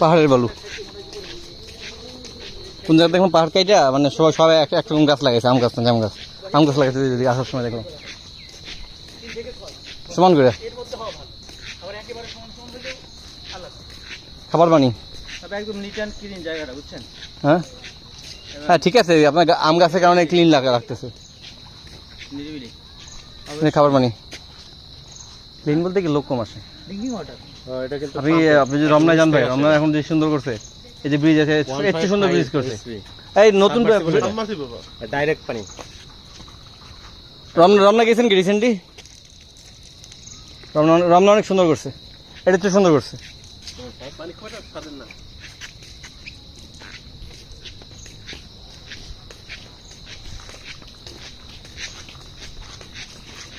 পাহাড়ের বালু কোন জায়গায় দেখলাম পাহাড় কাইটা মানে সবাই একরকম গাছ লাগাইছে, আম গাছ না জাম গাছ, আম গাছ লাগাইছে যদি আসার সময় দেখলাম সমান করে খাবার পানি একদম নিট অ্যান্ড ক্লিন জায়গাটা, বুঝছেন? হ্যাঁ হ্যাঁ ঠিক আছে, আপনার আম গাছের কারণে ক্লিন রাখতেছে নিরিবিলি খাবার পানি। ক্লিন বলতে কি লোক কম আসে। Drinking water. আপনি যদি রমনায় যান ভাই, রমনা এখন যে সুন্দর করছে, এই যে ব্রিজ আছে এত সুন্দর ব্রিজ করছে, এই নতুন ডাইরেক্ট পানি। রমনা গেছেন কি রিসেন্টলি? রমনা অনেক সুন্দর করছে, এটা তো সুন্দর করছে।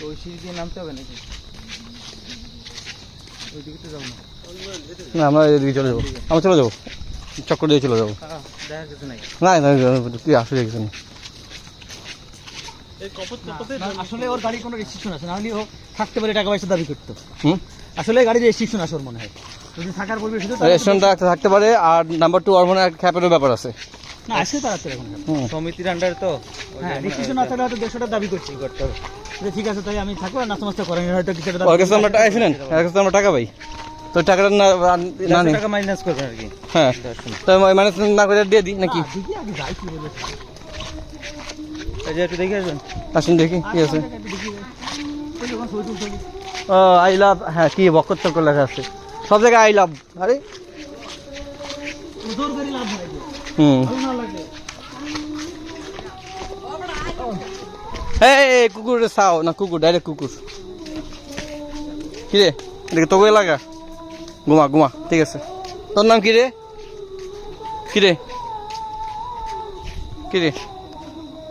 ওই সিঁড়ি দিয়ে নামতে হবে নাকি? ওইদিকে তো যাবো না, আমরা এদিকে চলে যাবো, আমরা চলে যাবো, চক্কর দিয়ে চলে যাবো। দেখার কিছু নাই। না তুই আসলে কিছু নেই। আসলে ওর গাড়ি কোনো রেস্ট্রিকশন আছে, নাহলে ও থাকতে পারে, টাকা পয়সা দাবি করতো। আসলে গাড়ির রেস্ট্রিকশন আছে ওর মনে হয়, যদি থাকার পরিবেশ রেস্টুরেন্টটা থাকতে পারে। আর নাম্বার 2 ওর মনে হয় খ্যাপেরও ব্যাপার আছে। না আসে তাড়াতাড়ি এখন সমিতির আন্ডারে তো। হ্যাঁ, রেস্ট্রিকশন না থাকলে হয়তো 150 দাবি করছি করতে হবে যে ঠিক আছে তাই আমি থাকবো, আর নাস্তা মাস্তা করেন হয়তো কিছু টাকা। ওর কাছে আমরা টাকা শুনেন, ওর কাছে আমরা টাকা পাই, তো টাকাটা না নেই, টাকা মাইনাস করবেন আর কি। হ্যাঁ, তো মাইনাস না করে দিয়ে দিই নাকি? দেখি আগে যাই কি বলে। এই যে একটু দেখে আসবেন। আসুন দেখি কি আছে। ওই যখন ছবি তুলছি ও আই লাভ, হ্যাঁ কি বকর চক্কর লেখা আছে সব জায়গায় আই লাভ। আরে জোর করে লাভ হয় না লাগে। এই কুকুর চাও না, কুকুর ডাইরেক্ট কুকুর। কিরে এদিকে তোকে লাগা, ঘুমা ঠিক আছে। তোর নাম কিরে? কিরে